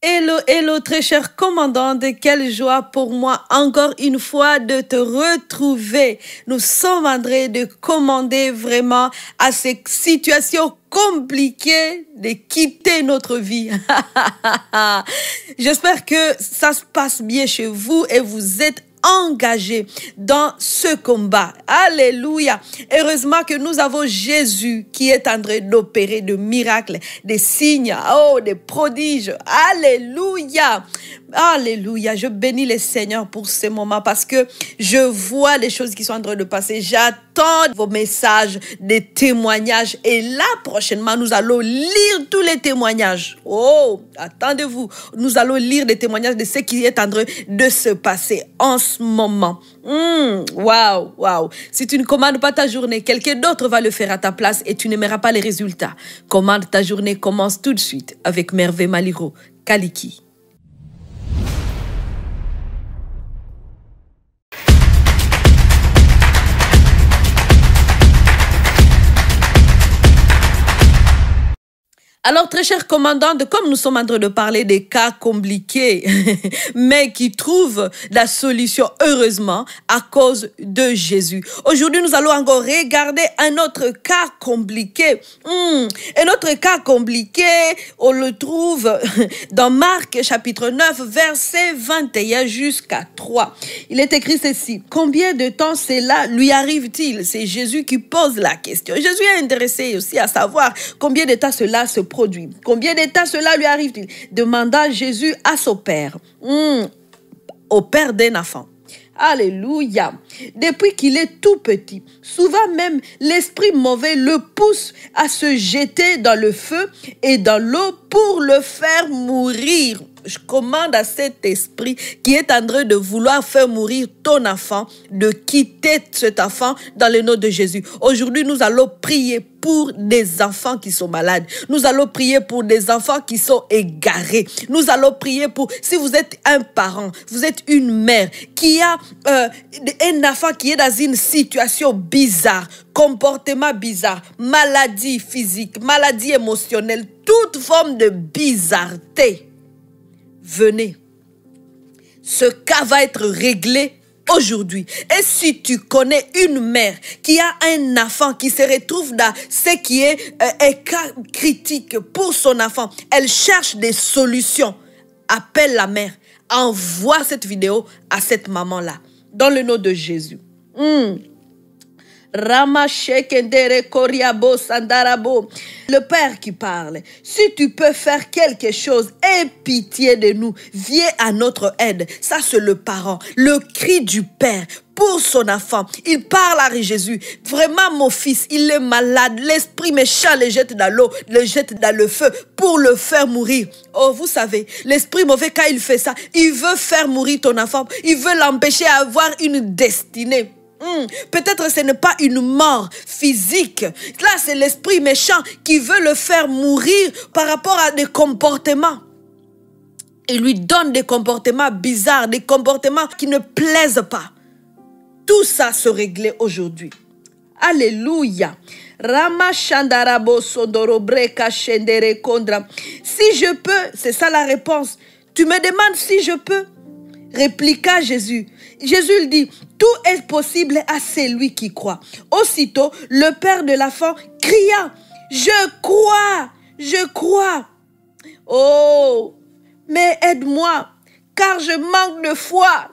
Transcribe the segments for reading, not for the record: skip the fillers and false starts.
Hello, hello, très cher commandante, quelle joie pour moi encore une fois de te retrouver. Nous sommes en train de commander vraiment à ces situations compliquées de quitter notre vie. J'espère que ça se passe bien chez vous et vous êtes engagés dans ce combat. Alléluia. Heureusement que nous avons Jésus qui est en train d'opérer de miracles, des signes, des prodiges. Alléluia. Alléluia. Je bénis le Seigneur pour ce moment parce que je vois les choses qui sont en train de passer. J'attends vos messages, des témoignages. Et là, prochainement, nous allons lire tous les témoignages. Oh, attendez-vous. Nous allons lire des témoignages de ce qui est en train de se passer en ce moment. Waouh, waouh. Si tu ne commandes pas ta journée, quelqu'un d'autre va le faire à ta place et tu n'aimeras pas les résultats. Commande ta journée, commence tout de suite avec Merveille Maliro, Kaliki. Alors, très cher commandante, comme nous sommes en train de parler des cas compliqués, mais qui trouvent la solution, heureusement, à cause de Jésus. Aujourd'hui, nous allons encore regarder un autre cas compliqué. Un autre cas compliqué, on le trouve dans Marc, chapitre 9, verset 21 jusqu'à 3. Il est écrit ceci. Combien de temps cela lui arrive-t-il? C'est Jésus qui pose la question. Jésus est intéressé aussi à savoir combien de temps cela se produit. Combien de temps cela lui arrive-t-il? Demanda Jésus à son père, au père d'un enfant. Alléluia. Depuis qu'il est tout petit, souvent même l'esprit mauvais le pousse à se jeter dans le feu et dans l'eau pour le faire mourir. Je commande à cet esprit qui est en train de vouloir faire mourir ton enfant, de quitter cet enfant dans le nom de Jésus. Aujourd'hui, nous allons prier pour des enfants qui sont malades. Nous allons prier pour des enfants qui sont égarés. Nous allons prier pour, si vous êtes un parent, vous êtes une mère qui a un enfant qui est dans une situation bizarre, comportement bizarre, maladie physique, maladie émotionnelle, toute forme de bizarreté. Venez, ce cas va être réglé aujourd'hui. Et si tu connais une mère qui a un enfant qui se retrouve dans ce qui est un cas critique pour son enfant, elle cherche des solutions, appelle la mère, envoie cette vidéo à cette maman-là, dans le nom de Jésus. Le Père qui parle. Si tu peux faire quelque chose, aie pitié de nous. Viens à notre aide. Ça, c'est le parent. Le cri du Père pour son enfant. Il parle à Jésus. Vraiment, mon fils, il est malade. L'esprit méchant le jette dans l'eau, le jette dans le feu pour le faire mourir. Oh, vous savez, l'esprit mauvais, quand il fait ça, il veut faire mourir ton enfant. Il veut l'empêcher d'avoir une destinée. Peut-être ce n'est pas une mort physique. Là, c'est l'esprit méchant qui veut le faire mourir par rapport à des comportements. Il lui donne des comportements bizarres, des comportements qui ne plaisent pas. Tout ça se réglait aujourd'hui. Alléluia. Rama Shandarabo Sondoro Breka Shendere Kondra. Si je peux, c'est ça la réponse. Tu me demandes si je peux? Répliqua Jésus. Jésus il dit, tout est possible à celui qui croit. Aussitôt, le père de l'enfant cria, je crois, je crois. Oh, mais aide-moi, car je manque de foi.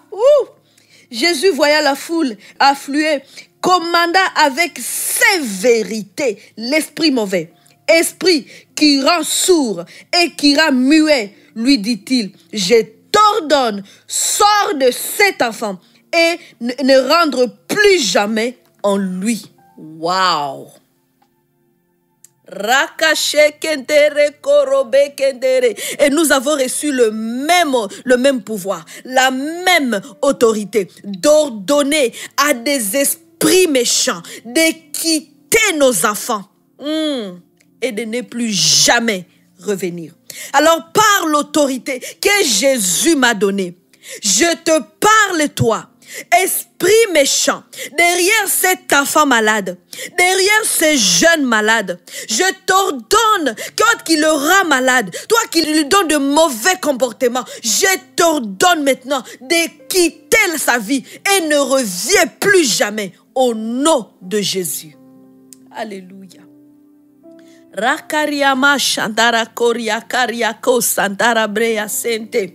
Jésus, voyant la foule affluer, commanda avec sévérité l'esprit mauvais, esprit qui rend sourd et qui rend muet, lui dit-il, je t'ordonne, sors de cet enfant et ne rentre plus jamais en lui. Waouh! Et nous avons reçu le même pouvoir, la même autorité d'ordonner à des esprits méchants de quitter nos enfants et de ne plus jamais revenir. Alors, par l'autorité que Jésus m'a donnée, je te parle, toi, Esprit méchant, derrière cet enfant malade, derrière ce jeune malade, je t'ordonne, quand il aura malade, toi qui lui donnes de mauvais comportements, je t'ordonne maintenant de quitter sa vie et ne reviens plus jamais au nom de Jésus. Alléluia. Rakariama Shandara Koria Kariako Santara Brea Sente.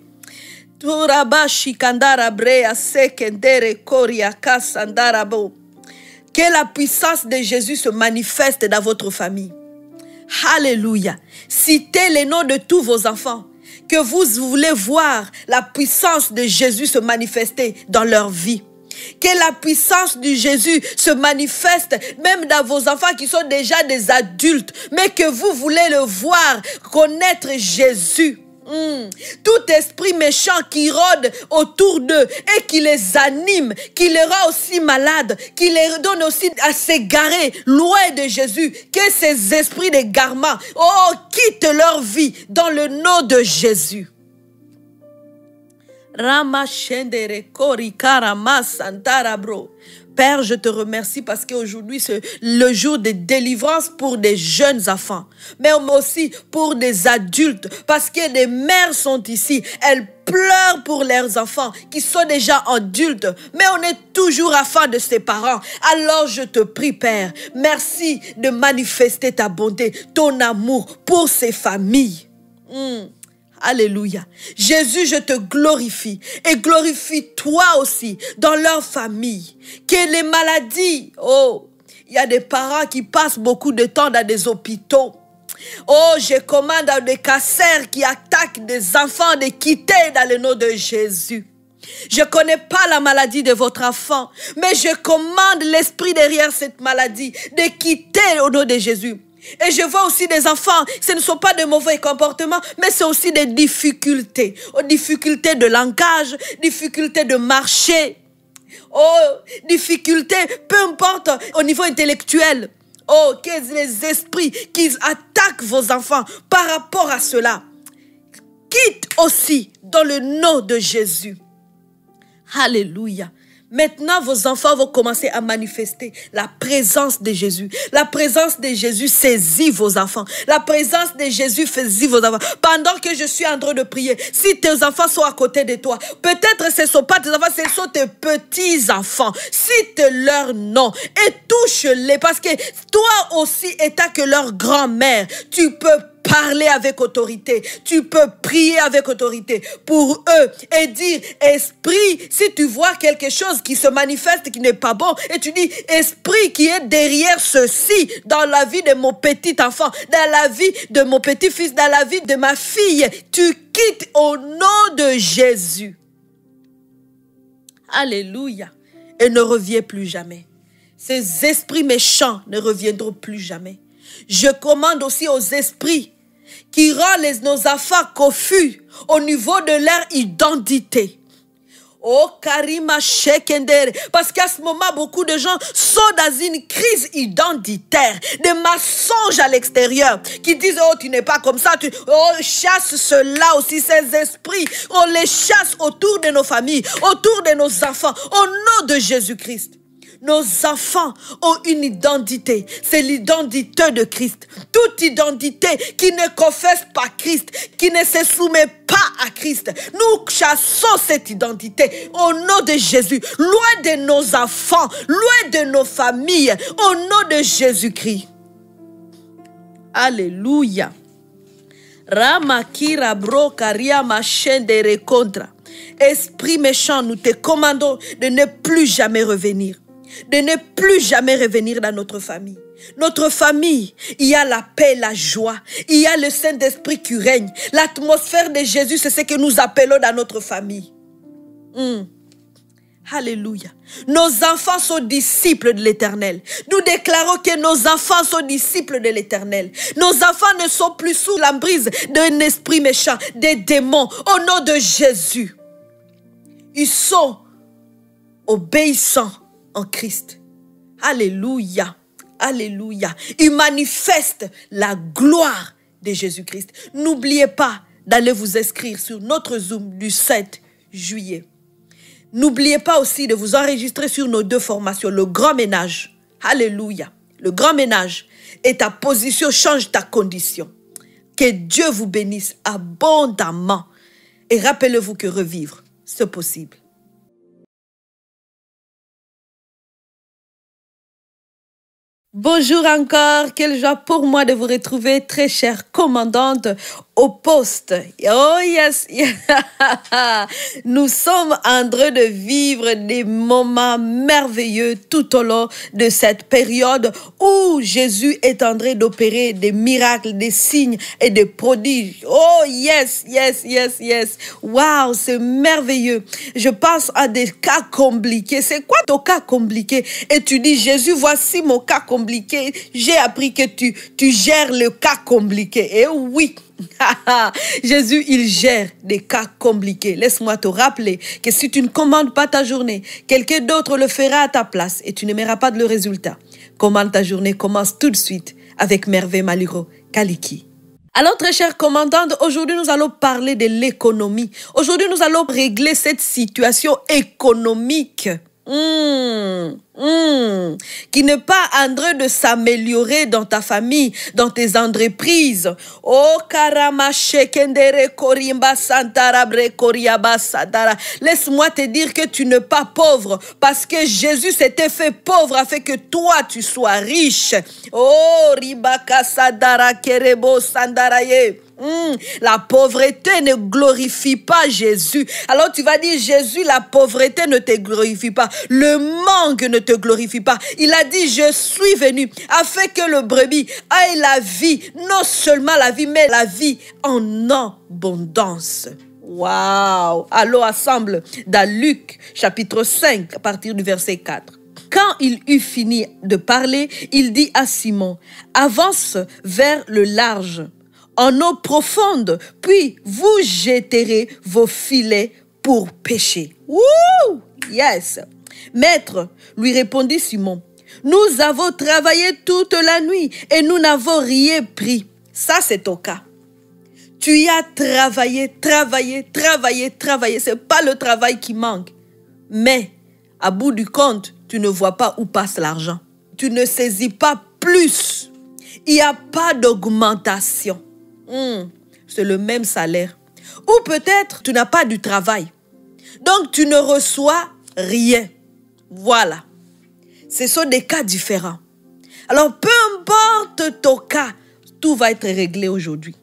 Turabashi Kandara Brea Sekendere Koria Kasandara Bo. Que la puissance de Jésus se manifeste dans votre famille. Alléluia. Citez les noms de tous vos enfants. Que vous voulez voir la puissance de Jésus se manifester dans leur vie. Que la puissance de Jésus se manifeste même dans vos enfants qui sont déjà des adultes, mais que vous voulez le voir, connaître Jésus. Tout esprit méchant qui rôde autour d'eux et qui les anime, qui les rend aussi malades, qui les donne aussi à s'égarer loin de Jésus, que ces esprits d'égarement, quittent leur vie dans le nom de Jésus. Père, je te remercie parce qu'aujourd'hui c'est le jour de délivrance pour des jeunes enfants, mais aussi pour des adultes, parce que des mères sont ici, elles pleurent pour leurs enfants qui sont déjà adultes, mais on est toujours afin de ses parents. Alors je te prie, Père, merci de manifester ta bonté, ton amour pour ces familles. Alléluia. Jésus, je te glorifie et glorifie toi aussi dans leur famille. Que les maladies, il y a des parents qui passent beaucoup de temps dans des hôpitaux. Je commande à des cancers qui attaquent des enfants de quitter dans le nom de Jésus. Je ne connais pas la maladie de votre enfant, mais je commande l'esprit derrière cette maladie de quitter au nom de Jésus. Et je vois aussi des enfants, ce ne sont pas de mauvais comportements, mais c'est aussi des difficultés. Difficultés de langage, difficultés de marcher. Difficultés, peu importe, au niveau intellectuel. Que les esprits qui attaquent vos enfants par rapport à cela, quitte aussi dans le nom de Jésus. Alléluia. Maintenant, vos enfants vont commencer à manifester la présence de Jésus. La présence de Jésus saisit vos enfants. La présence de Jésus saisit vos enfants. Pendant que je suis en train de prier, si tes enfants sont à côté de toi, peut-être ce ne sont pas tes enfants, ce sont tes petits-enfants. Cite leur nom et touche-les parce que toi aussi, étant que leur grand-mère, tu peux parler avec autorité, tu peux prier avec autorité pour eux et dire, esprit, si tu vois quelque chose qui se manifeste qui n'est pas bon, et tu dis, esprit qui est derrière ceci, dans la vie de mon petit enfant, dans la vie de mon petit-fils, dans la vie de ma fille, tu quittes au nom de Jésus. Alléluia. Et ne reviens plus jamais. Ces esprits méchants ne reviendront plus jamais. Je commande aussi aux esprits qui rendent nos enfants confus au niveau de leur identité. Karima Shekendere. Parce qu'à ce moment, beaucoup de gens sont dans une crise identitaire, des mensonges à l'extérieur, qui disent, tu n'es pas comme ça, chasse cela aussi, ces esprits, on les chasse autour de nos familles, autour de nos enfants, au nom de Jésus-Christ. Nos enfants ont une identité, c'est l'identité de Christ. Toute identité qui ne confesse pas Christ, qui ne se soumet pas à Christ, nous chassons cette identité au nom de Jésus, loin de nos enfants, loin de nos familles, au nom de Jésus-Christ. Alléluia. Ramakira brokaria machendere contra. Esprit méchant, nous te commandons de ne plus jamais revenir. De ne plus jamais revenir dans notre famille. Notre famille, il y a la paix, la joie. Il y a le Saint-Esprit qui règne. L'atmosphère de Jésus, c'est ce que nous appelons dans notre famille. Alléluia. Nos enfants sont disciples de l'Éternel. Nous déclarons que nos enfants sont disciples de l'Éternel. Nos enfants ne sont plus sous l'emprise d'un esprit méchant, des démons. Au nom de Jésus. Ils sont obéissants en Christ. Alléluia. Alléluia. Il manifeste la gloire de Jésus-Christ. N'oubliez pas d'aller vous inscrire sur notre Zoom du 7 juillet. N'oubliez pas aussi de vous enregistrer sur nos 2 formations, le grand ménage. Alléluia. Le grand ménage. Et ta position change ta condition. Que Dieu vous bénisse abondamment. Et rappelez-vous que revivre, c'est possible. Bonjour encore, quelle joie pour moi de vous retrouver, très chère commandante, au poste. Oh yes, nous sommes en train de vivre des moments merveilleux tout au long de cette période où Jésus est en train d'opérer des miracles, des signes et des prodiges. Oh yes, yes, yes, yes. Wow, c'est merveilleux. Je pense à des cas compliqués. C'est quoi ton cas compliqué? Et tu dis, Jésus, voici mon cas compliqué. J'ai appris que tu gères le cas compliqué. Et oui. Jésus, il gère des cas compliqués. Laisse-moi te rappeler que si tu ne commandes pas ta journée, quelqu'un d'autre le fera à ta place et tu n'aimeras pas le résultat. Commande ta journée, commence tout de suite avec Merveille Maluro Kaliki. Alors, très chère commandante, aujourd'hui, nous allons parler de l'économie. Aujourd'hui, nous allons régler cette situation économique. Qui n'est pas en train de s'améliorer dans ta famille, dans tes entreprises. Oh, laisse-moi te dire que tu n'es pas pauvre parce que Jésus s'était fait pauvre afin que toi tu sois riche. Oh, ribaka sadara kerebo sandaraye. La pauvreté ne glorifie pas Jésus. Alors tu vas dire, Jésus, la pauvreté ne te glorifie pas. Le manque ne te glorifie pas. Il a dit, je suis venu afin que le brebis ait la vie. Non seulement la vie, mais la vie en abondance. Waouh! Allons ensemble dans Luc chapitre 5 à partir du verset 4. Quand il eut fini de parler, il dit à Simon, avance vers le large, en eau profonde, puis vous jetterez vos filets pour pêcher. Wouh! Yes! Maître, lui répondit Simon, nous avons travaillé toute la nuit et nous n'avons rien pris. Ça, c'est ton cas. Tu y as travaillé. C'est pas le travail qui manque. Mais, à bout du compte, tu ne vois pas où passe l'argent. Tu ne saisis pas plus. Il n'y a pas d'augmentation. C'est le même salaire. Ou peut-être tu n'as pas du travail. Donc tu ne reçois rien. Voilà. Ce sont des cas différents. Alors peu importe ton cas, tout va être réglé aujourd'hui.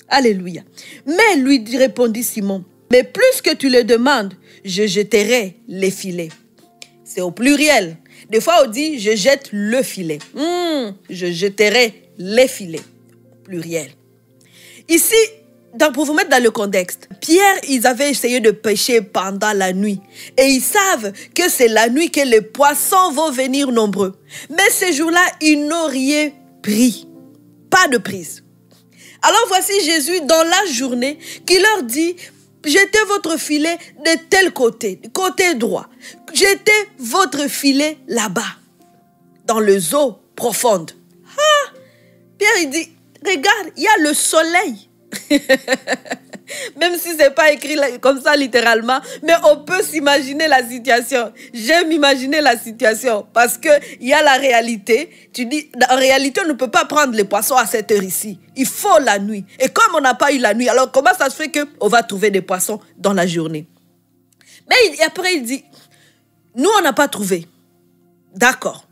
Alléluia. Mais lui répondit Simon, mais plus que tu le demandes, je jetterai les filets. C'est au pluriel. Des fois on dit je jette le filet. Je jetterai les filets. Pluriel. Ici, pour vous mettre dans le contexte, Pierre, ils avaient essayé de pêcher pendant la nuit. Et ils savent que c'est la nuit que les poissons vont venir nombreux. Mais ces jours-là, ils n'ont rien pris. Pas de prise. Alors voici Jésus dans la journée qui leur dit, jetez votre filet de tel côté, côté droit. Jetez votre filet là-bas, dans les eaux profondes. Pierre, il dit, regarde, il y a le soleil. Même si ce n'est pas écrit comme ça littéralement, mais on peut s'imaginer la situation. J'aime imaginer la situation parce qu'il y a la réalité. Tu dis, en réalité, on ne peut pas prendre les poissons à cette heure ici. Il faut la nuit. Et comme on n'a pas eu la nuit, alors comment ça se fait qu'on va trouver des poissons dans la journée? Mais après, il dit, nous, on n'a pas trouvé. D'accord.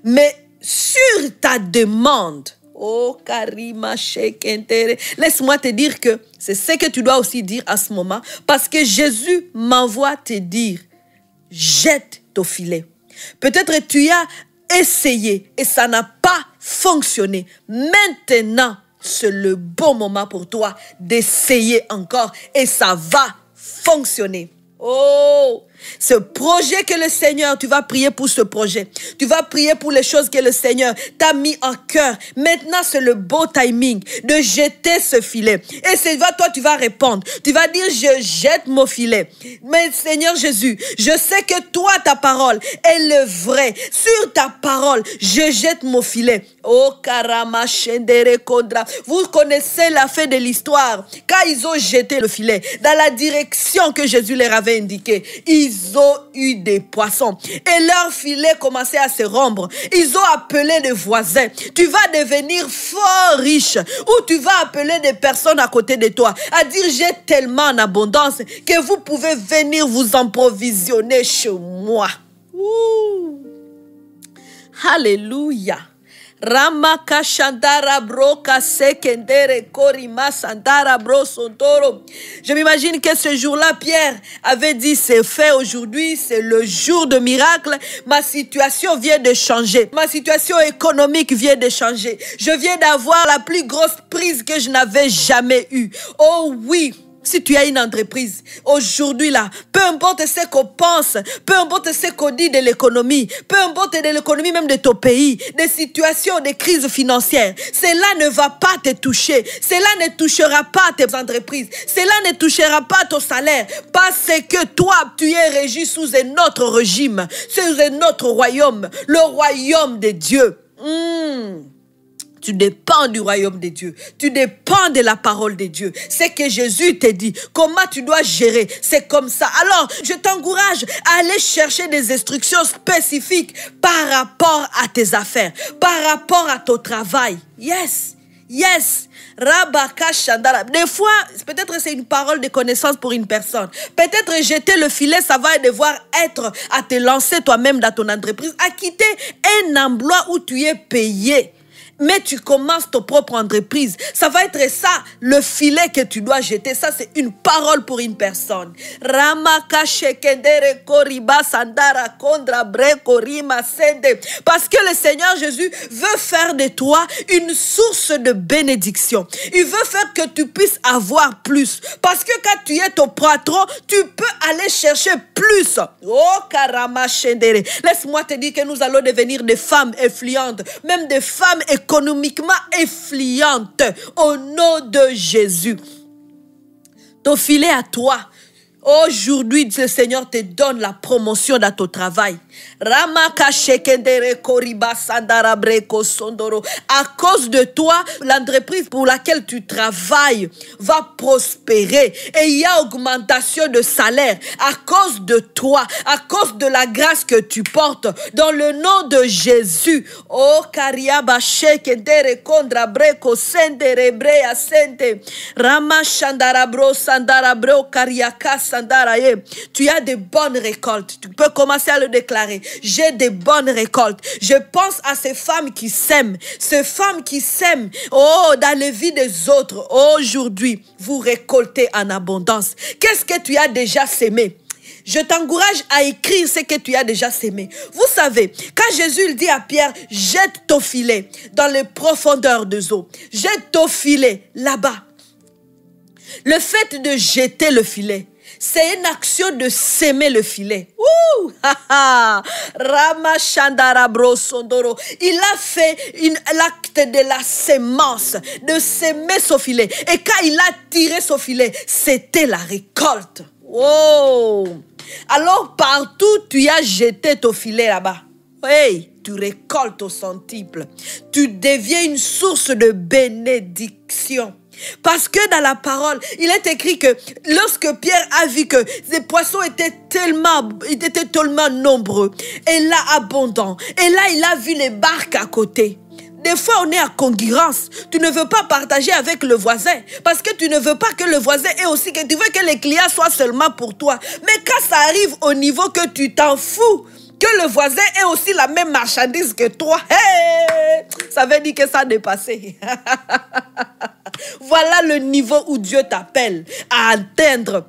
Mais sur ta demande, oh, Karima Shekentere. Laisse-moi te dire que c'est ce que tu dois aussi dire à ce moment. Parce que Jésus m'envoie te dire, jette ton filet. Peut-être tu as essayé et ça n'a pas fonctionné. Maintenant, c'est le bon moment pour toi d'essayer encore et ça va fonctionner. Oh, ce projet que le Seigneur, tu vas prier pour ce projet. Tu vas prier pour les choses que le Seigneur t'a mis en cœur. Maintenant, c'est le beau timing de jeter ce filet. Et c'est toi, tu vas répondre. Tu vas dire, je jette mon filet. Mais Seigneur Jésus, je sais que toi, ta parole est le vrai. Sur ta parole, je jette mon filet. Oh, Karama Shendere Kodra. Vous connaissez la fin de l'histoire. Quand ils ont jeté le filet, dans la direction que Jésus leur avait avait indiqué. Ils ont eu des poissons et leur filet commençait à se rompre. Ils ont appelé les voisins. Tu vas devenir fort riche ou tu vas appeler des personnes à côté de toi à dire j'ai tellement en abondance que vous pouvez venir vous approvisionner chez moi. Ouh. Alléluia. Ramaka Shandara Broka Sekendere Korima Sandara Bro Sontoro. Je m'imagine que ce jour-là, Pierre avait dit c'est fait aujourd'hui, c'est le jour de miracle. Ma situation vient de changer. Ma situation économique vient de changer. Je viens d'avoir la plus grosse prise que je n'avais jamais eue. Oh oui. Si tu as une entreprise, aujourd'hui là, peu importe ce qu'on pense, peu importe ce qu'on dit de l'économie, peu importe de l'économie même de ton pays, des situations, des crises financières, cela ne va pas te toucher. Cela ne touchera pas tes entreprises. Cela ne touchera pas ton salaire. Parce que toi, tu es régi sous un autre régime, sous un autre royaume, le royaume de Dieu. Tu dépends du royaume de Dieu. Tu dépends de la parole de Dieu. C'est que Jésus te dit. Comment tu dois gérer. C'est comme ça. Alors, je t'encourage à aller chercher des instructions spécifiques par rapport à tes affaires. Par rapport à ton travail. Yes. Yes. Rabaka Shandara. Des fois, peut-être c'est une parole de connaissance pour une personne. Peut-être jeter le filet, ça va devoir être à te lancer toi-même dans ton entreprise, à quitter un emploi où tu es payé. Mais tu commences ton propre entreprise. Ça va être ça, le filet que tu dois jeter. Ça, c'est une parole pour une personne. Parce que le Seigneur Jésus veut faire de toi une source de bénédiction. Il veut faire que tu puisses avoir plus. Parce que quand tu es ton patron, tu peux aller chercher plus. Oh, Karama Shendere. Laisse-moi te dire que nous allons devenir des femmes influentes. Même des femmes économiquement influentes au nom de Jésus. Ton filet à toi. Aujourd'hui, le Seigneur te donne la promotion dans ton travail. À cause de toi, l'entreprise pour laquelle tu travailles va prospérer. Et il y a augmentation de salaire à cause de toi, à cause de la grâce que tu portes. Dans le nom de Jésus. Oh, Kariaba Shekendere Kondra Breko Sendere Brea Sente. Rama Shandarabro Sandarabro Kariaka. Tu as de bonnes récoltes. Tu peux commencer à le déclarer. J'ai de bonnes récoltes. Je pense à ces femmes qui s'aiment. Ces femmes qui s'aiment. Oh, dans les vies des autres. Aujourd'hui, vous récoltez en abondance. Qu'est-ce que tu as déjà sémé? Je t'encourage à écrire ce que tu as déjà sémé. Vous savez, quand Jésus il dit à Pierre, jette ton filet dans les profondeurs des eaux. Jette ton filet là-bas. Le fait de jeter le filet, c'est une action de s'aimer le filet. Ouh! Rama Shandara Bro Sondoro. Il a fait l'acte de la sémence, de s'aimer son filet. Et quand il a tiré son filet, c'était la récolte. Oh! Alors partout, tu as jeté ton filet là-bas. Hey, tu récoltes au centuple. Tu deviens une source de bénédiction. Parce que dans la parole, il est écrit que lorsque Pierre a vu que les poissons étaient tellement nombreux et là abondants, et là il a vu les barques à côté. Des fois, on est à concurrence. Tu ne veux pas partager avec le voisin parce que tu ne veux pas que le voisin ait aussi, que tu veux que les clients soient seulement pour toi. Mais quand ça arrive au niveau que tu t'en fous, que le voisin ait aussi la même marchandise que toi, hey, ça veut dire que ça a dépassé. Voilà le niveau où Dieu t'appelle à atteindre.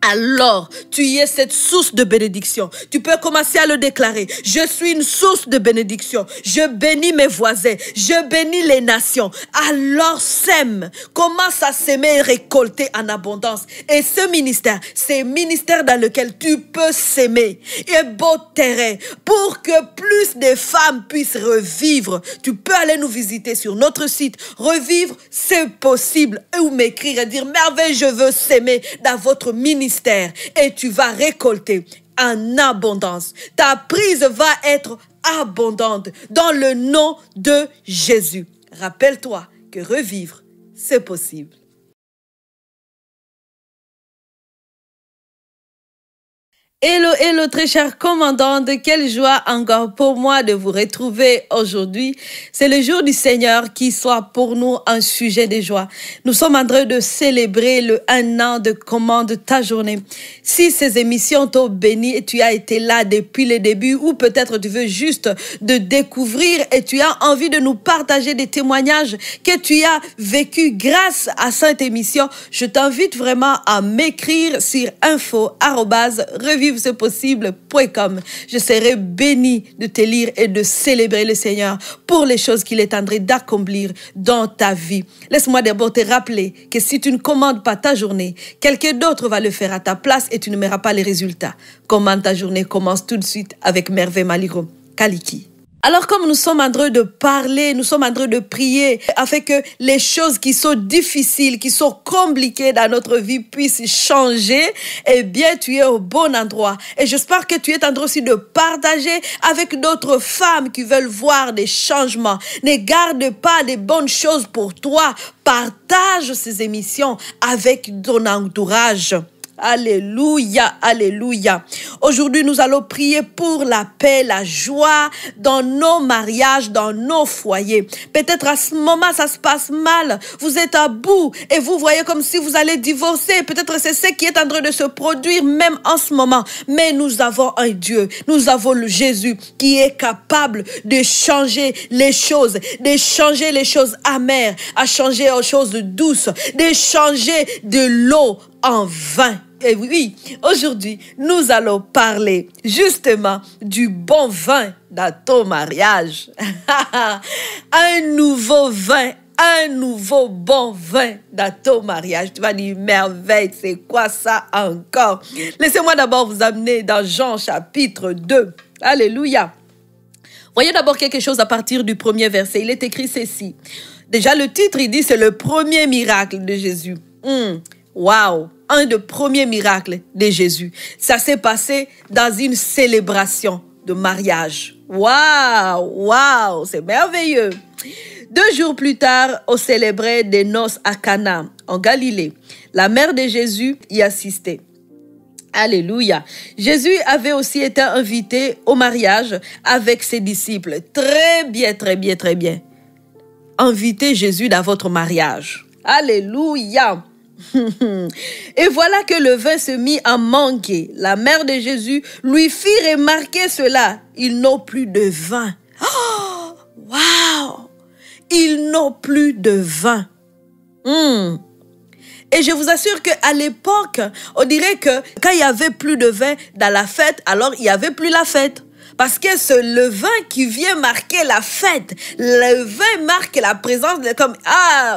Alors, tu es cette source de bénédiction. Tu peux commencer à le déclarer. Je suis une source de bénédiction. Je bénis mes voisins. Je bénis les nations. Alors, sème. Commence à s'aimer et récolter en abondance. Et ce ministère, c'est un ministère dans lequel tu peux s'aimer. Un beau terrain pour que plus de femmes puissent revivre. Tu peux aller nous visiter sur notre site. Revivre, c'est possible. Ou m'écrire et dire, merveille, je veux s'aimer dans votre ministère. Et tu vas récolter en abondance. Ta prise va être abondante dans le nom de Jésus. Rappelle-toi que revivre, c'est possible. Hello, hello, très chère commandante, quelle joie encore pour moi de vous retrouver aujourd'hui. C'est le jour du Seigneur qui soit pour nous un sujet de joie. Nous sommes en train de célébrer le 1 an de commande ta journée. Si ces émissions t'ont béni et tu as été là depuis le début, ou peut-être tu veux juste de découvrir et tu as envie de nous partager des témoignages que tu as vécu grâce à cette émission, je t'invite vraiment à m'écrire sur info@revivrecepossible.com. Je serai béni de te lire et de célébrer le Seigneur pour les choses qu'il est en train d'accomplir dans ta vie. Laisse-moi d'abord te rappeler que si tu ne commandes pas ta journée, quelqu'un d'autre va le faire à ta place et tu ne verras pas les résultats. Commande ta journée commence tout de suite avec Merveille Maliro Kaliki. Alors comme nous sommes en train de parler, nous sommes en train de prier afin que les choses qui sont difficiles, qui sont compliquées dans notre vie puissent changer, eh bien tu es au bon endroit. Et j'espère que tu es en train aussi de partager avec d'autres femmes qui veulent voir des changements. Ne garde pas des bonnes choses pour toi. Partage ces émissions avec ton entourage. Alléluia, alléluia. Aujourd'hui, nous allons prier pour la paix, la joie dans nos mariages, dans nos foyers. Peut-être à ce moment, ça se passe mal. Vous êtes à bout et vous voyez comme si vous allez divorcer. Peut-être c'est ce qui est en train de se produire même en ce moment. Mais nous avons un Dieu. Nous avons le Jésus qui est capable de changer les choses amères, à changer aux choses douces, de changer de l'eau en vin. Et oui, aujourd'hui, nous allons parler justement du bon vin dans ton mariage. Un nouveau vin, un nouveau bon vin dans ton mariage. Tu vas dire, merveille, c'est quoi ça encore? Laissez-moi d'abord vous amener dans Jean chapitre 2. Alléluia. Voyez d'abord quelque chose à partir du premier verset. Il est écrit ceci. Déjà, le titre, il dit, c'est le premier miracle de Jésus. Waouh! Un des premiers miracles de Jésus. Ça s'est passé dans une célébration de mariage. Waouh! Waouh! C'est merveilleux. 2 jours plus tard, on célébrait des noces à Cana, en Galilée. La mère de Jésus y assistait. Alléluia. Jésus avait aussi été invité au mariage avec ses disciples. Très bien, très bien, très bien. Invitez Jésus dans votre mariage. Alléluia. Et voilà que le vin se mit à manquer. La mère de Jésus lui fit remarquer cela. Ils n'ont plus de vin. Oh, wow! Ils n'ont plus de vin. Et je vous assure qu'à l'époque, on dirait que quand il n'y avait plus de vin dans la fête, alors il n'y avait plus la fête. Parce que c'est le vin qui vient marquer la fête. Le vin marque la présence de comme,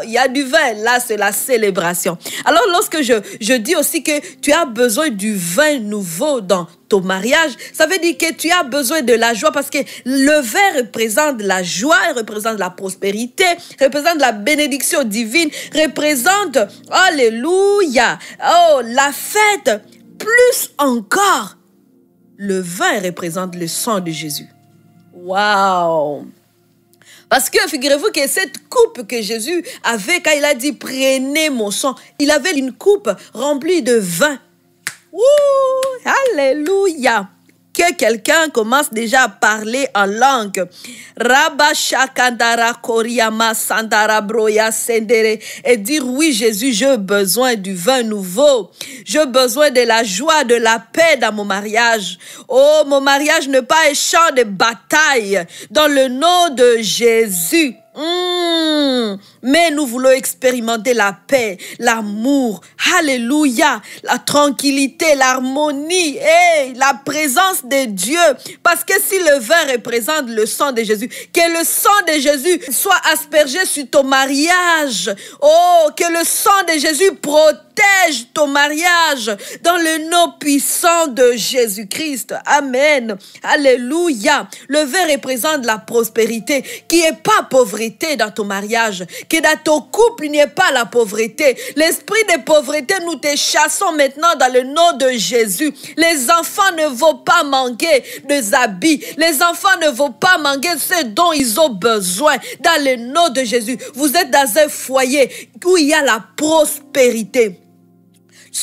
il y a du vin. Là, c'est la célébration. Alors, lorsque je dis aussi que tu as besoin du vin nouveau dans ton mariage, ça veut dire que tu as besoin de la joie parce que le vin représente la joie, représente la prospérité, représente la bénédiction divine, représente, alléluia, la fête, plus encore. Le vin représente le sang de Jésus. Waouh! Parce que figurez-vous que cette coupe que Jésus avait, quand il a dit « Prenez mon sang », il avait une coupe remplie de vin. Ouh! Alléluia! Que quelqu'un commence déjà à parler en langue. Rabashakandara Koriyama Sandara Broya Sendere. Et dire oui Jésus, j'ai besoin du vin nouveau. J'ai besoin de la joie, de la paix dans mon mariage. Oh, mon mariage n'est pas un champ de bataille. Dans le nom de Jésus. Mais nous voulons expérimenter la paix, l'amour, alléluia, la tranquillité, l'harmonie, la présence de Dieu. Parce que si le vin représente le sang de Jésus, que le sang de Jésus soit aspergé sur ton mariage. Oh, que le sang de Jésus protège ton mariage dans le nom puissant de Jésus-Christ. Amen. Alléluia. Le vin représente la prospérité, qui n'est pas pauvreté dans ton mariage, que dans ton couple, il n'y ait pas la pauvreté. L'esprit de pauvreté, nous te chassons maintenant dans le nom de Jésus. Les enfants ne vont pas manquer des habits. Les enfants ne vont pas manquer ce dont ils ont besoin dans le nom de Jésus. Vous êtes dans un foyer où il y a la prospérité.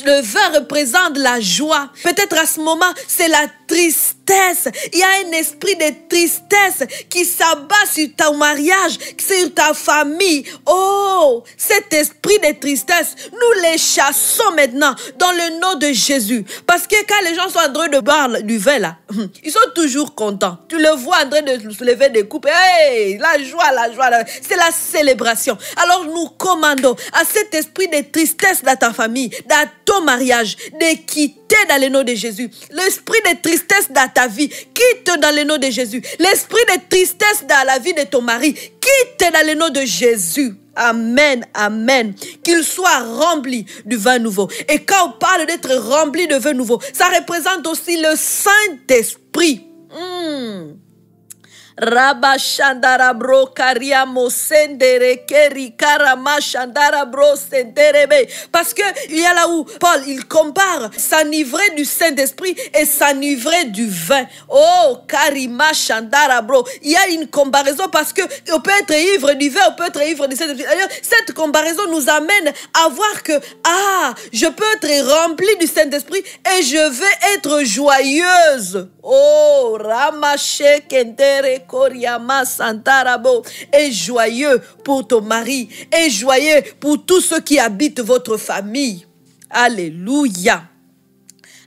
Le vin représente la joie. Peut-être à ce moment, c'est la tristesse. Il y a un esprit de tristesse qui s'abat sur ton mariage, sur ta famille. Oh, cet esprit de tristesse, nous les chassons maintenant dans le nom de Jésus. Parce que quand les gens sont en train de boire du vin là, ils sont toujours contents. Tu le vois en train de soulever des coupes. Hey, la joie, c'est la célébration. Alors nous commandons à cet esprit de tristesse dans ta famille, dans ton mariage, de quitter dans le nom de Jésus. L'esprit de tristesse dans ta vie, quitte dans le nom de Jésus. L'esprit de tristesse dans la vie de ton mari, quitte dans le nom de Jésus. Amen, amen. Qu'il soit rempli du vin nouveau. Et quand on parle d'être rempli de vin nouveau, ça représente aussi le Saint-Esprit. Rabba Shandara bro Kariamo Sendere Keri Karama Shandara bro Senderebe. Parce que il y a là où Paul il compare s'enivrer du Saint-Esprit et s'enivrer du vin. Oh Karima Shandara bro. Il y a une comparaison parce que on peut être ivre du vin, on peut être ivre du Saint-Esprit. D'ailleurs, cette comparaison nous amène à voir que je peux être rempli du Saint-Esprit et je vais être joyeuse. Oh Ramache Kentere Koriama Santarabo. Et joyeux pour ton mari. Et joyeux pour tous ceux qui habitent votre famille. Alléluia.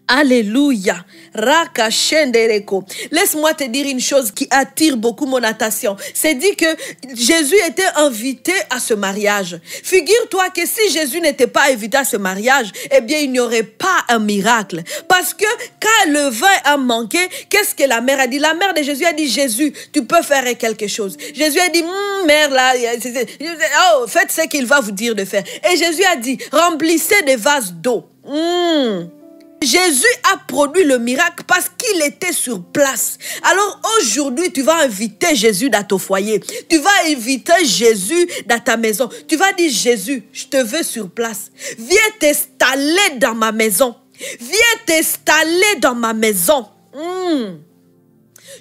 Alléluia. Rakashendereko. Laisse-moi te dire une chose qui attire beaucoup mon attention. C'est dit que Jésus était invité à ce mariage. Figure-toi que si Jésus n'était pas invité à ce mariage, eh bien, il n'y aurait pas un miracle. Parce que quand le vin a manqué, qu'est-ce que la mère a dit? La mère de Jésus a dit, Jésus, tu peux faire quelque chose. Jésus a dit, mère, là, faites ce qu'il va vous dire de faire. Et Jésus a dit, remplissez des vases d'eau. Jésus a produit le miracle parce qu'il était sur place. Alors aujourd'hui, tu vas inviter Jésus dans ton foyer. Tu vas inviter Jésus dans ta maison. Tu vas dire, Jésus, je te veux sur place. Viens t'installer dans ma maison. Viens t'installer dans ma maison.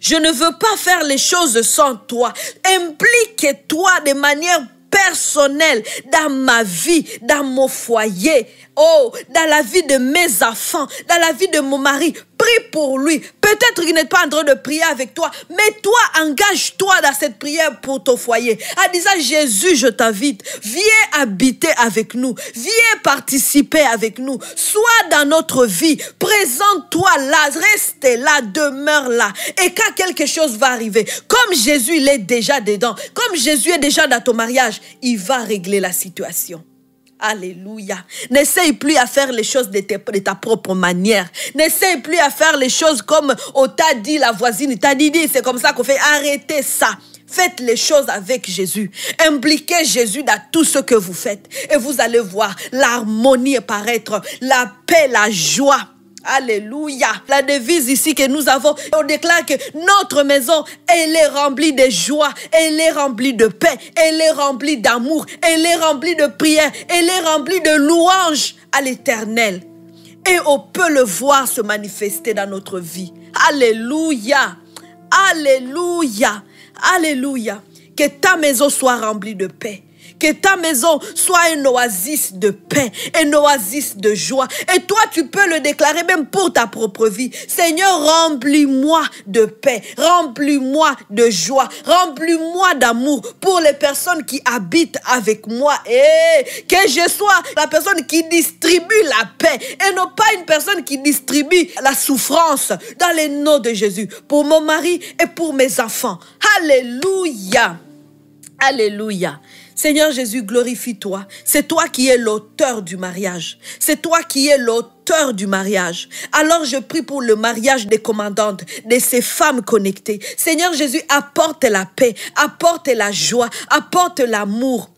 Je ne veux pas faire les choses sans toi. Implique-toi de manière personnelle dans ma vie, dans mon foyer. Oh, dans la vie de mes enfants, dans la vie de mon mari, prie pour lui. Peut-être qu'il n'est pas en train de prier avec toi, mais toi, engage-toi dans cette prière pour ton foyer. En disant, Jésus, je t'invite, viens habiter avec nous, viens participer avec nous, sois dans notre vie, présente-toi là, reste là, demeure là. Et quand quelque chose va arriver, comme Jésus, il est déjà dedans, comme Jésus est déjà dans ton mariage, il va régler la situation. Alléluia. N'essaye plus à faire les choses de ta propre manière. N'essaye plus à faire les choses comme on t'a dit, la voisine t'a dit, c'est comme ça qu'on fait. Arrêtez ça. Faites les choses avec Jésus. Impliquez Jésus dans tout ce que vous faites. Et vous allez voir l'harmonie apparaître, la paix, la joie. Alléluia. La devise ici que nous avons, on déclare que notre maison, elle est remplie de joie, elle est remplie de paix, elle est remplie d'amour, elle est remplie de prière, elle est remplie de louanges à l'Éternel. Et on peut le voir se manifester dans notre vie. Alléluia. Alléluia. Alléluia. Que ta maison soit remplie de paix. Que ta maison soit une oasis de paix, une oasis de joie. Et toi, tu peux le déclarer même pour ta propre vie. Seigneur, remplis-moi de paix, remplis-moi de joie, remplis-moi d'amour pour les personnes qui habitent avec moi. Et que je sois la personne qui distribue la paix et non pas une personne qui distribue la souffrance dans le nom de Jésus. Pour mon mari et pour mes enfants. Alléluia. Alléluia. Seigneur Jésus, glorifie-toi. C'est toi qui es l'auteur du mariage. C'est toi qui es l'auteur du mariage. Alors je prie pour le mariage des commandantes, de ces femmes connectées. Seigneur Jésus, apporte la paix, apporte la joie, apporte l'amour.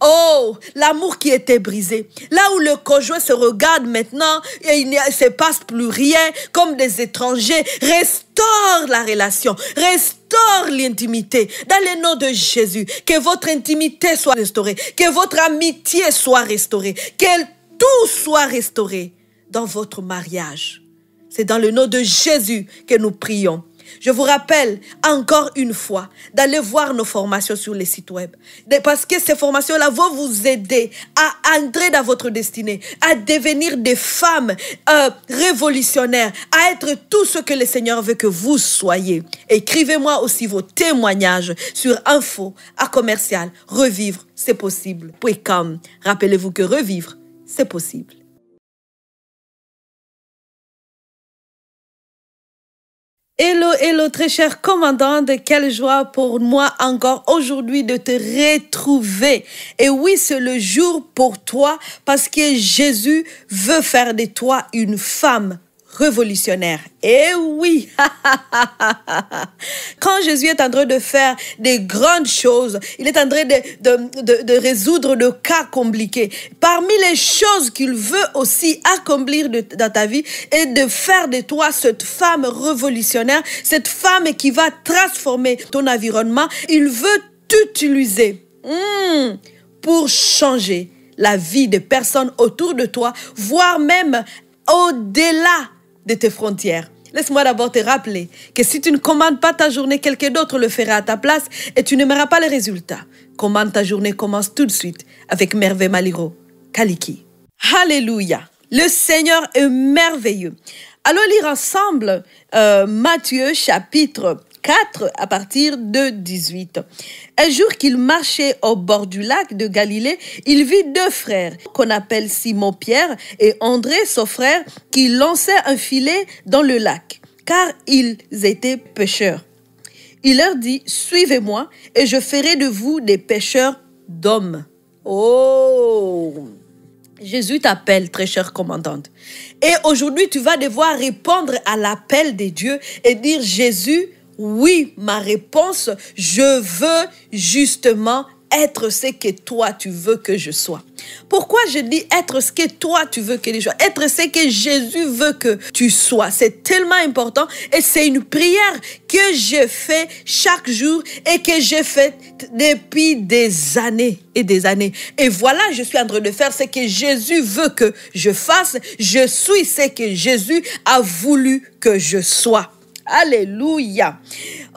Oh, l'amour qui était brisé. Là où le conjoint se regarde maintenant et il ne se passe plus rien comme des étrangers. Restaure la relation. Restaure l'intimité. Dans le nom de Jésus. Que votre intimité soit restaurée. Que votre amitié soit restaurée. Que tout soit restauré dans votre mariage. C'est dans le nom de Jésus que nous prions. Je vous rappelle encore une fois d'aller voir nos formations sur les sites web. Parce que ces formations-là vont vous aider à entrer dans votre destinée, à devenir des femmes révolutionnaires, à être tout ce que le Seigneur veut que vous soyez. Écrivez-moi aussi vos témoignages sur info@revivre, c'est possible.com. Rappelez-vous que revivre, c'est possible. Hello, hello, très chère commandante, quelle joie pour moi encore aujourd'hui de te retrouver. Et oui, c'est le jour pour toi parce que Jésus veut faire de toi une femme révolutionnaire. Et oui, quand Jésus est en train de faire des grandes choses, il est en train de résoudre de cas compliqués. Parmi les choses qu'il veut aussi accomplir dans ta vie et de faire de toi cette femme révolutionnaire, cette femme qui va transformer ton environnement, il veut t'utiliser pour changer la vie des personnes autour de toi, voire même au-delà de tes frontières. Laisse-moi d'abord te rappeler que si tu ne commandes pas ta journée, quelqu'un d'autre le fera à ta place et tu n'aimeras pas les résultats. Commande ta journée, commence tout de suite avec Merveille Maliro Kaliki. Alléluia. Le Seigneur est merveilleux. Allons lire ensemble Matthieu chapitre 4 à partir de 18. Un jour qu'il marchait au bord du lac de Galilée, il vit deux frères qu'on appelle Simon-Pierre et André, son frère, qui lançaient un filet dans le lac, car ils étaient pêcheurs. Il leur dit, suivez-moi et je ferai de vous des pêcheurs d'hommes. Oh! Jésus t'appelle, très chère commandante. Et aujourd'hui, tu vas devoir répondre à l'appel de Dieu et dire, Jésus, oui, ma réponse, je veux justement être ce que toi tu veux que je sois. Pourquoi je dis être ce que toi tu veux que je sois? Être ce que Jésus veut que tu sois. C'est tellement important et c'est une prière que je fais chaque jour et que j'ai faite depuis des années et des années. Et voilà, je suis en train de faire ce que Jésus veut que je fasse. Je suis ce que Jésus a voulu que je sois. Alléluia.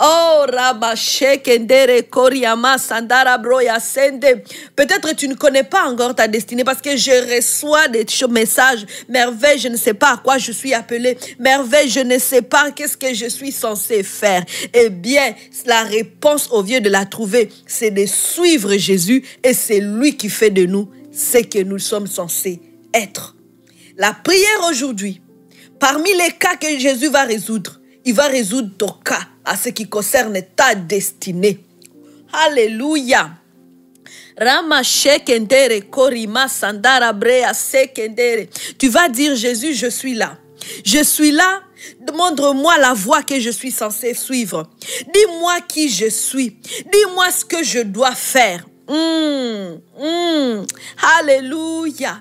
Oh, Rabashekendere Koriama Sandara Broya Sende. Peut-être tu ne connais pas encore ta destinée parce que je reçois des messages. Merveille, je ne sais pas à quoi je suis appelée. Merveille, je ne sais pas qu'est-ce que je suis censée faire. Eh bien, la réponse au lieu de la trouver, c'est de suivre Jésus et c'est lui qui fait de nous ce que nous sommes censés être. La prière aujourd'hui, parmi les cas que Jésus va résoudre, il va résoudre ton cas à ce qui concerne ta destinée. Alléluia. Tu vas dire, Jésus, je suis là. Je suis là. Montre-moi la voie que je suis censé suivre. Dis-moi qui je suis. Dis-moi ce que je dois faire. Alléluia.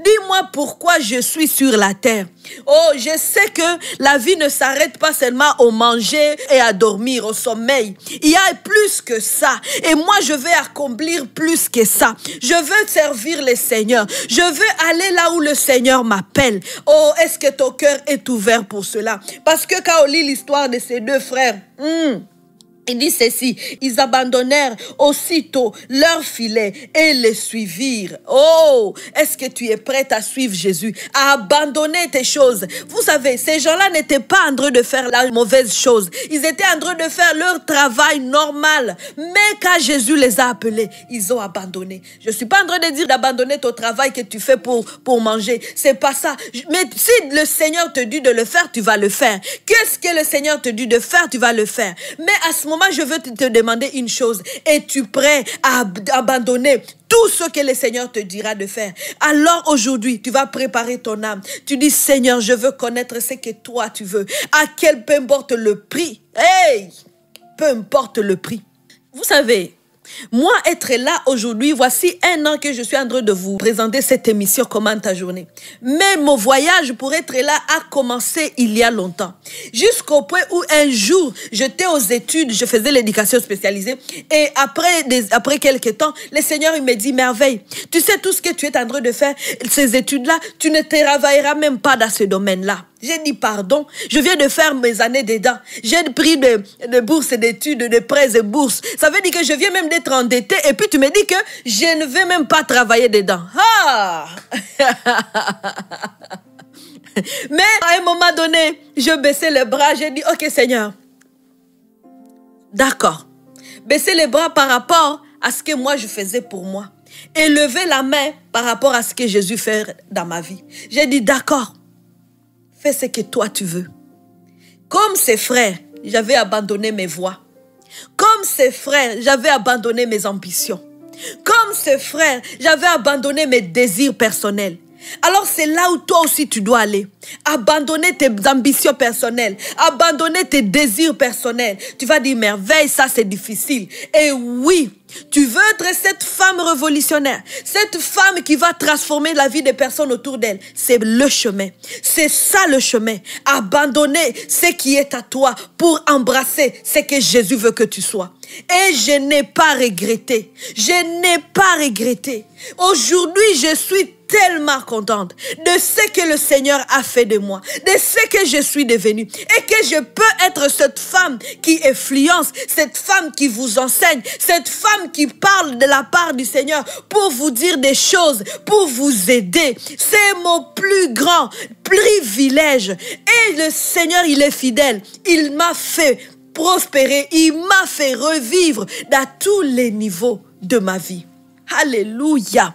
Dis-moi pourquoi je suis sur la terre. Oh, je sais que la vie ne s'arrête pas seulement au manger et à dormir, au sommeil. Il y a plus que ça. Et moi, je vais accomplir plus que ça. Je veux servir le Seigneur. Je veux aller là où le Seigneur m'appelle. Oh, est-ce que ton cœur est ouvert pour cela? Parce que quand on lit l'histoire de ces deux frères, il dit ceci, ils abandonnèrent aussitôt leur filet et les suivirent. Oh, est-ce que tu es prête à suivre Jésus, à abandonner tes choses? Vous savez, ces gens-là n'étaient pas en train de faire la mauvaise chose. Ils étaient en train de faire leur travail normal. Mais quand Jésus les a appelés, ils ont abandonné. Je ne suis pas en train de dire d'abandonner ton travail que tu fais pour manger. C'est pas ça. Mais si le Seigneur te dit de le faire, tu vas le faire. Qu'est-ce que le Seigneur te dit de faire, tu vas le faire. Mais à ce moment, je veux te demander une chose. Es-tu prêt à abandonner tout ce que le Seigneur te dira de faire? Alors aujourd'hui, tu vas préparer ton âme. Tu dis, Seigneur, je veux connaître ce que toi tu veux. À quel peu importe le prix. Hey! Peu importe le prix. Vous savez, moi, être là aujourd'hui, voici 1 an que je suis en train de vous présenter cette émission Comment ta journée. Mais mon voyage pour être là a commencé il y a longtemps. Jusqu'au point où un jour, j'étais aux études, je faisais l'éducation spécialisée. Et après quelques temps, le Seigneur il me dit, Merveille, tu sais tout ce que tu es en train de faire, ces études-là, tu ne travailleras même pas dans ce domaine-là. J'ai dit pardon. Je viens de faire mes années dedans. J'ai pris de bourses d'études, de prêts et bourses. Ça veut dire que je viens même d'être endettée. Et puis tu me dis que je ne vais même pas travailler dedans. Ah! Mais à un moment donné, je baissais les bras. J'ai dit, ok Seigneur, d'accord. Baisser les bras par rapport à ce que moi je faisais pour moi. Et lever la main par rapport à ce que Jésus fait dans ma vie. J'ai dit, d'accord. Fais ce que toi tu veux. Comme ses frères, j'avais abandonné mes voies. Comme ses frères, j'avais abandonné mes ambitions. Comme ses frères, j'avais abandonné mes désirs personnels. Alors c'est là où toi aussi tu dois aller. Abandonner tes ambitions personnelles. Abandonner tes désirs personnels. Tu vas dire, merveille, ça c'est difficile. Et oui, tu veux être cette femme révolutionnaire. Cette femme qui va transformer la vie des personnes autour d'elle. C'est le chemin. C'est ça le chemin. Abandonner ce qui est à toi pour embrasser ce que Jésus veut que tu sois. Et je n'ai pas regretté. Je n'ai pas regretté. Aujourd'hui, je suis tellement contente de ce que le Seigneur a fait de moi, de ce que je suis devenue et que je peux être cette femme qui influence, cette femme qui vous enseigne, cette femme qui parle de la part du Seigneur pour vous dire des choses, pour vous aider. C'est mon plus grand privilège et le Seigneur, il est fidèle. Il m'a fait prospérer, il m'a fait revivre dans tous les niveaux de ma vie. Alléluia.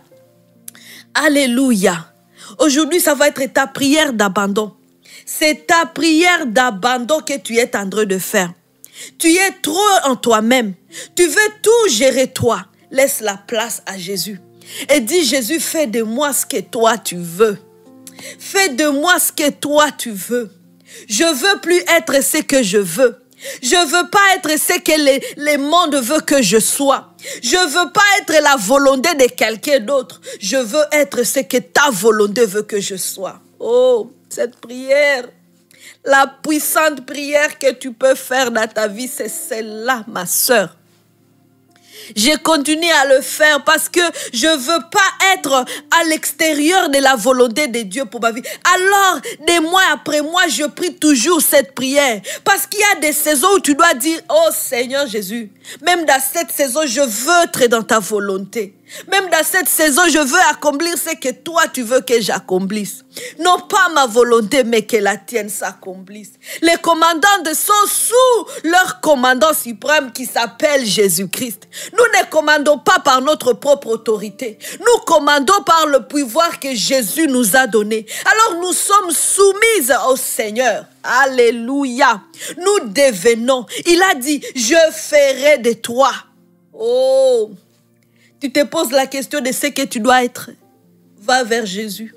Alléluia. Aujourd'hui, ça va être ta prière d'abandon. C'est ta prière d'abandon que tu es en train de faire. Tu es trop en toi-même. Tu veux tout gérer toi. Laisse la place à Jésus. Et dis, Jésus, fais de moi ce que toi tu veux. Fais de moi ce que toi tu veux. Je veux plus être ce que je veux. Je veux pas être ce que le monde veut que je sois. Je veux pas être la volonté de quelqu'un d'autre. Je veux être ce que ta volonté veut que je sois. Oh, cette prière, la puissante prière que tu peux faire dans ta vie, c'est celle-là, ma sœur. Je continue à le faire parce que je ne veux pas être à l'extérieur de la volonté de Dieu pour ma vie. Alors, des mois après mois, je prie toujours cette prière. Parce qu'il y a des saisons où tu dois dire, oh Seigneur Jésus, même dans cette saison, je veux être dans ta volonté. Même dans cette saison, je veux accomplir ce que toi, tu veux que j'accomplisse. Non pas ma volonté, mais que la tienne s'accomplisse. Les commandants sont sous leur commandant suprême qui s'appelle Jésus-Christ. Nous ne commandons pas par notre propre autorité. Nous commandons par le pouvoir que Jésus nous a donné. Alors nous sommes soumises au Seigneur. Alléluia. Nous devenons. Il a dit, je ferai de toi. Oh, tu te poses la question de ce que tu dois être. Va vers Jésus.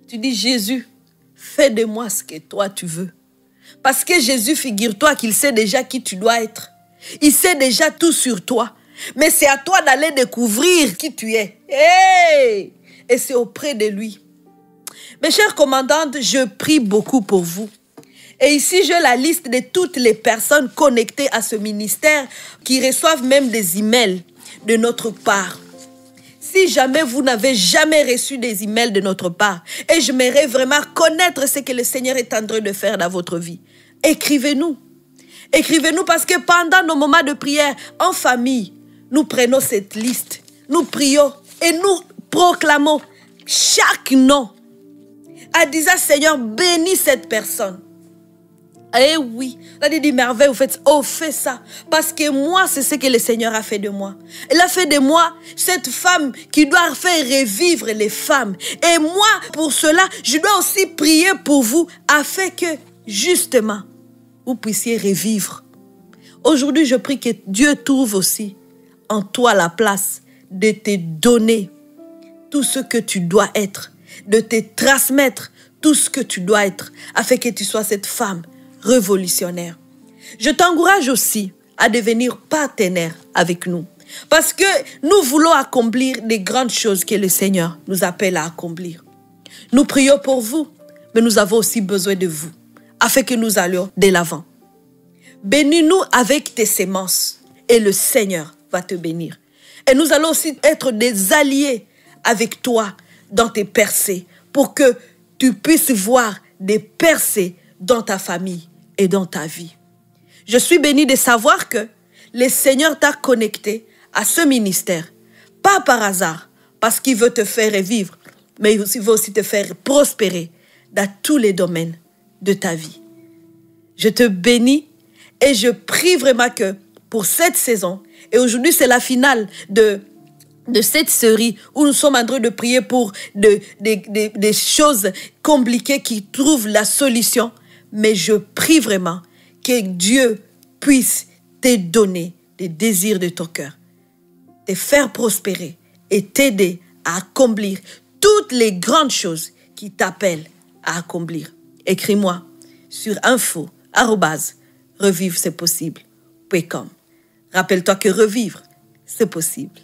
Tu dis, Jésus, fais de moi ce que toi tu veux. Parce que Jésus, figure-toi qu'il sait déjà qui tu dois être. Il sait déjà tout sur toi. Mais c'est à toi d'aller découvrir qui tu es. Hey! Et c'est auprès de lui. Mes chères commandantes, je prie beaucoup pour vous. Et ici, j'ai la liste de toutes les personnes connectées à ce ministère qui reçoivent même des emails de notre part. Si jamais vous n'avez jamais reçu des emails de notre part et j'aimerais vraiment connaître ce que le Seigneur est en train de faire dans votre vie, écrivez-nous. Écrivez-nous parce que pendant nos moments de prière en famille, nous prenons cette liste, nous prions et nous proclamons chaque nom en disant, Seigneur, bénis cette personne. Eh oui, on a dit merveille, vous faites, oh, fais ça. Parce que moi, c'est ce que le Seigneur a fait de moi. Il a fait de moi cette femme qui doit faire revivre les femmes. Et moi, pour cela, je dois aussi prier pour vous afin que, justement, vous puissiez revivre. Aujourd'hui, je prie que Dieu trouve aussi en toi la place de te donner tout ce que tu dois être, de te transmettre tout ce que tu dois être, afin que tu sois cette femme révolutionnaire. Je t'encourage aussi à devenir partenaire avec nous. Parce que nous voulons accomplir des grandes choses que le Seigneur nous appelle à accomplir. Nous prions pour vous, mais nous avons aussi besoin de vous, afin que nous allions de l'avant. Bénis-nous avec tes semences et le Seigneur va te bénir. Et nous allons aussi être des alliés avec toi dans tes percées pour que tu puisses voir des percées dans ta famille et dans ta vie. Je suis bénie de savoir que le Seigneur t'a connecté à ce ministère, pas par hasard, parce qu'il veut te faire revivre, mais il veut aussi te faire prospérer dans tous les domaines de ta vie. Je te bénis et je prie vraiment que pour cette saison, et aujourd'hui c'est la finale de cette série où nous sommes en train de prier pour des choses compliquées qui trouvent la solution, mais je prie vraiment que Dieu puisse te donner les désirs de ton cœur, te faire prospérer et t'aider à accomplir toutes les grandes choses qui t'appellent à accomplir. Écris-moi sur info@revivre c'est possible.com. Rappelle-toi que revivre, c'est possible.